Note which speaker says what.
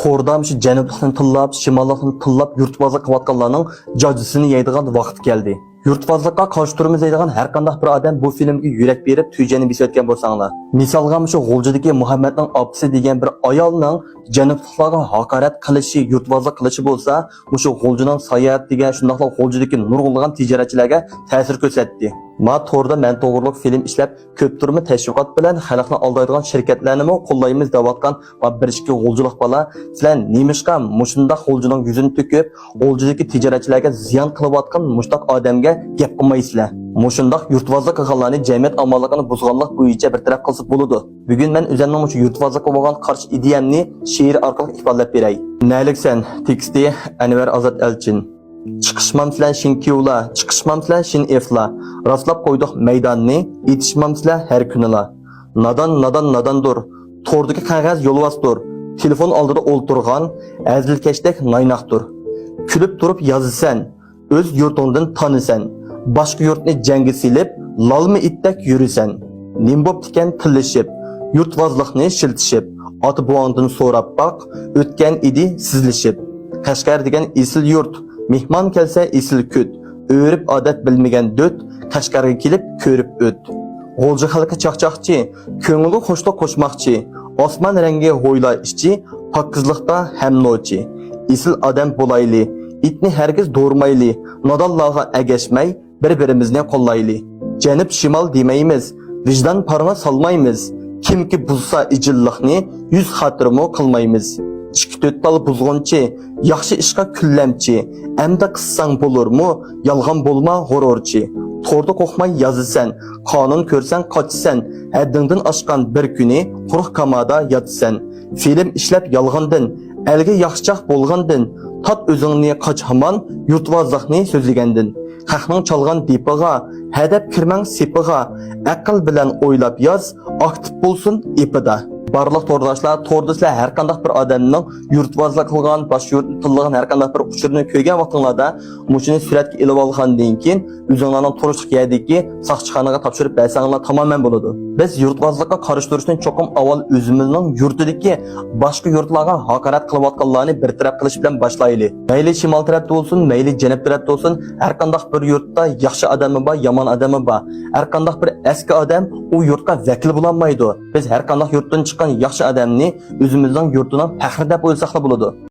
Speaker 1: to'rda shu janublikni tillab, shimollikni tillab yurtbozlik qilayotganlarning jajisini yeydigan vaqt keldi. Yurtbozlikqa qarshi turimiz deydigan har qanday bir odam bu filmga yurak berib tuyjani besayotgan bo'lsanglar. Misolga shu G'uljidagi Muhammadning opisi degan bir ayolning janubliklarga haqorat qilishi, yurtbozlik qilishi bo'lsa, shu G'uljining sayohat degan shundaqla G'uljidagi nurg'ulg'an tijoratchilarga ta'sir ko'rsatdi. Ma to'g'rida men to'g'riliq film ishlab, ko'p turma tashviqot bilan xalqni aldaydigan shirkatlarni qo'llaymiz deyotgan va bir ikki G'uljilik bola sizlar nemishqa mushundaq G'uljining yuzini to'kib, G'uljidagi tijoratchilarga ziyon qilayotgan mushtaq odamga gap qilmaysizlar. Mushundaq yurtbozlik qilganlarni jamiyat amalligini buzganlik bo'yicha bir taraf qilsa bo'ladi. Bugun men o'zimning shu yurtbozlikqa bo'lgan qarshi ideyamni she'r orqali ifodalab beray. Naliksan teksti Anvar Azat Elchin. Chiqishmam sizlar shinkiyular, chiqishmam sizlar shin efla. Rastlab qo'ydik maydonni, yetishmam sizlar har kunila. Nadandur. To'rdagi qog'oz yo'lvasdir. Telefon oldida o'ltirgan, azilkashdek naynaqdir. Kulib turib yozasan, o'z yurtingdan tanisan. Boshqa yurtni jangi silib, lolmi itdak yurisan. Nim bo'ptikan tillishib, yurtvozlikni shiltishib, ota buvangdan so'rab baq, o'tgan idi sizlishib. Qashqar degan esil yurt, mehmon kelsa esil kut, o'rib odat bilmagan döt, Qashqarga kelib ko'rib o't. G'ulji xalqi chaqchaqchi, ko'ngilga xo'shlik qo'shmoqchi, osmon rangi ho'yla ishchi, pokkizlikda hamnochi. Esil odam bo'layli, itni hargiz do'rmayli, nodonlarga agashmay, bir-birimizni qo'llayli. Janub shimol demaymiz, vijdon parma solmaymiz. Kimki buzsa ijillikni, yuz xotirmo qilmaymiz. Ikki to'ttal buzg'unchi, yaxshi ishqa kullamchi, amda qissang bo'lurmi, yolg'on bo'lma g'ururchi. To'rda qo'qmay yozasan, qonun ko'rsan qochsan, haddingdan oshgan bir kuni quruq kamada yotsan. Film ishlab yolg'ondin, elga yaxshichaq bo'lgandin, tat o'zingni qoch hamon yurtvozlikni so'zlagandin. Xalqning chalgan depiga, hadab kirmang sepiga, aql bilan o'ylab yoz, aktiv bo'lsin ipida. Barliq to'rdoshlar, to'rdislar har qanday bir odamning yurtvozlik qilgan, bosh yurtni tillagan har qanday bir uchurini ko'rgan vaqtinglarda mushuni suratga ilib olgandan keyin o'zinglarning turishlik yerdagi soqchixonaga topshirib bersanglar tamoman bo'ladi. Biz yurtvozlikqa qarshi turishdan cho'qim avval o'zimizning yurtidagi boshqa yurtlarga haqorat qilayotganlarni bir taraf qilish bilan boshlaylik. Mayli shimol tarafda bo'lsin, mayli janub tarafda bo'lsin, har qanday bir yurtda yaxshi odami bor, yomon odami bor. Har qanday bir eski odam u yurtga vakil bo'la olmaydi. Biz har qanday yurtdan yaxshi odamni o'zimizning yurtining faxri deb o'ylasak bo'ladi.